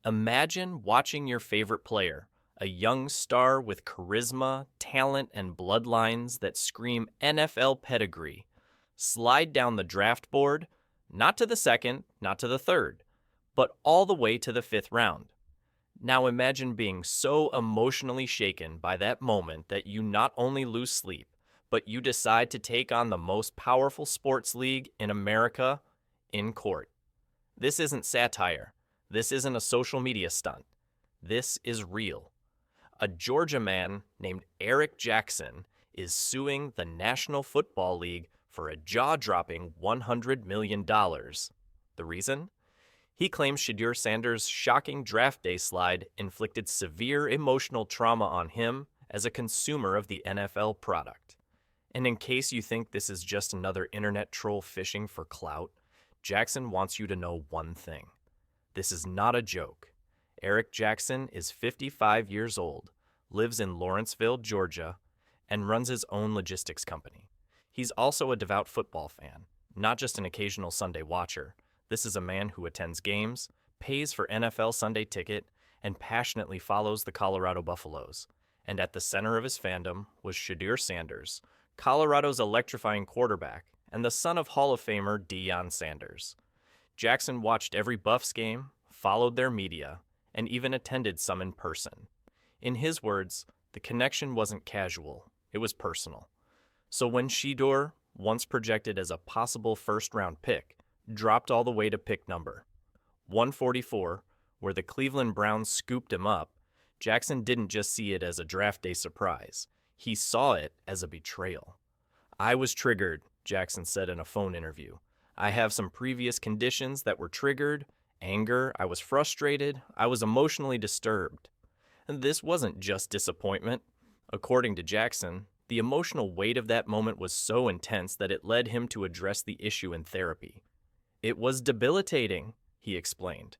Imagine watching your favorite player, a young star with charisma, talent, and bloodlines that scream NFL pedigree, slide down the draft board, not to the second, not to the third, but all the way to the fifth round. Now imagine being so emotionally shaken by that moment that you not only lose sleep, but you decide to take on the most powerful sports league in America in court. This isn't satire. This isn't a social media stunt. This is real. A Georgia man named Eric Jackson is suing the National Football League for a jaw-dropping $100 million. The reason? He claims Shedeur Sanders' shocking draft day slide inflicted severe emotional trauma on him as a consumer of the NFL product. And in case you think this is just another internet troll fishing for clout, Jackson wants you to know one thing. This is not a joke. Eric Jackson is 55 years old, lives in Lawrenceville, Georgia, and runs his own logistics company. He's also a devout football fan, not just an occasional Sunday watcher. This is a man who attends games, pays for NFL Sunday ticket, and passionately follows the Colorado Buffaloes. And at the center of his fandom was Shedeur Sanders, Colorado's electrifying quarterback, and the son of Hall of Famer Deion Sanders. Jackson watched every Buffs game, followed their media, and even attended some in person. In his words, the connection wasn't casual, it was personal. So when Shedeur, once projected as a possible first-round pick, dropped all the way to pick number 144, where the Cleveland Browns scooped him up, Jackson didn't just see it as a draft day surprise. He saw it as a betrayal. "I was triggered," Jackson said in a phone interview. "I have some previous conditions that were triggered, anger, I was frustrated, I was emotionally disturbed." And this wasn't just disappointment. According to Jackson, the emotional weight of that moment was so intense that it led him to address the issue in therapy. "It was debilitating," he explained,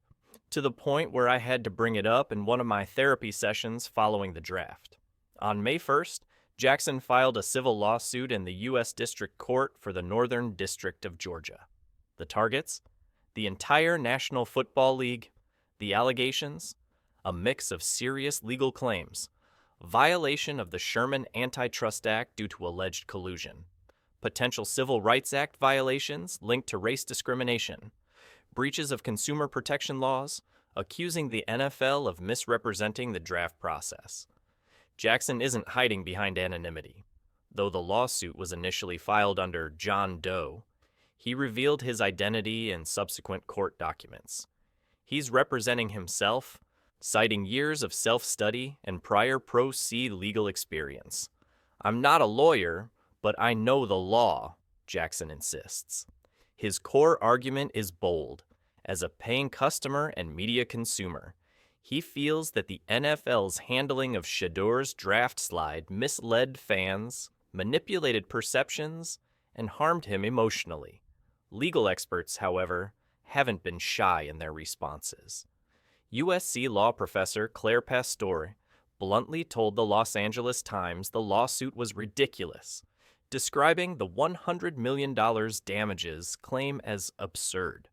"to the point where I had to bring it up in one of my therapy sessions following the draft." On May 1st, Jackson filed a civil lawsuit in the U.S. District Court for the Northern District of Georgia. The targets? The entire National Football League. The allegations? A mix of serious legal claims. Violation of the Sherman Antitrust Act due to alleged collusion. Potential Civil Rights Act violations linked to race discrimination. Breaches of consumer protection laws, accusing the NFL of misrepresenting the draft process. Jackson isn't hiding behind anonymity. Though the lawsuit was initially filed under John Doe, he revealed his identity in subsequent court documents. He's representing himself, citing years of self-study and prior Pro Se legal experience. "I'm not a lawyer, but I know the law," Jackson insists. His core argument is bold. As a paying customer and media consumer, he feels that the NFL's handling of Shedeur's draft slide misled fans, manipulated perceptions, and harmed him emotionally. Legal experts, however, haven't been shy in their responses. USC law professor Claire Pastore bluntly told the Los Angeles Times the lawsuit was ridiculous, describing the $100 million damages claim as absurd.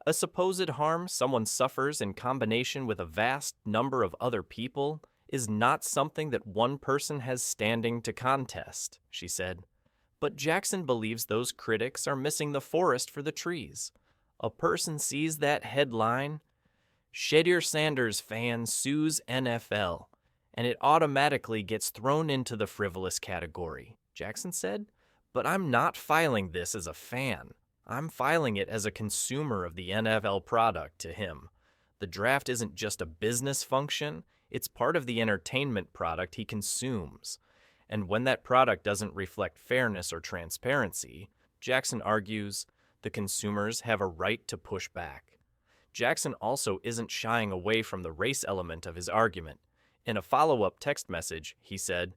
A supposed harm someone suffers in combination with a vast number of other people is not something that one person has standing to contest, she said. But Jackson believes those critics are missing the forest for the trees. A person sees that headline, "Shedeur Sanders fan sues NFL," and it automatically gets thrown into the frivolous category, Jackson said. "But I'm not filing this as a fan. I'm filing it as a consumer of the NFL product," to him. The draft isn't just a business function, it's part of the entertainment product he consumes. And when that product doesn't reflect fairness or transparency, Jackson argues, the consumers have a right to push back. Jackson also isn't shying away from the race element of his argument. In a follow-up text message, he said,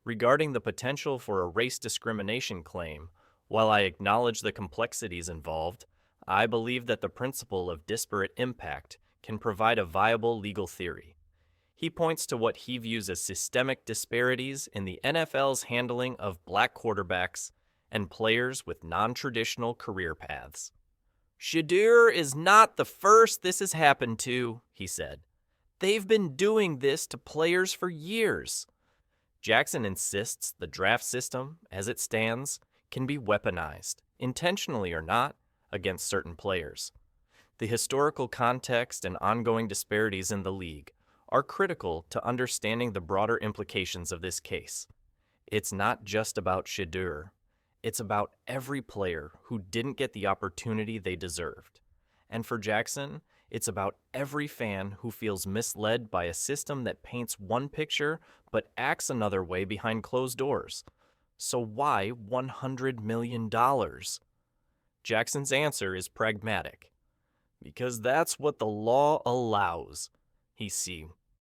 "Regarding the potential for a race discrimination claim, while I acknowledge the complexities involved, I believe that the principle of disparate impact can provide a viable legal theory." He points to what he views as systemic disparities in the NFL's handling of black quarterbacks and players with non-traditional career paths. Shedeur is not the first this has happened to, he said. They've been doing this to players for years. Jackson insists the draft system, as it stands, can be weaponized, intentionally or not, against certain players. The historical context and ongoing disparities in the league are critical to understanding the broader implications of this case. It's not just about Shedeur. It's about every player who didn't get the opportunity they deserved. And for Jackson, it's about every fan who feels misled by a system that paints one picture but acts another way behind closed doors. So why $100 million? Jackson's answer is pragmatic. Because that's what the law allows. He see,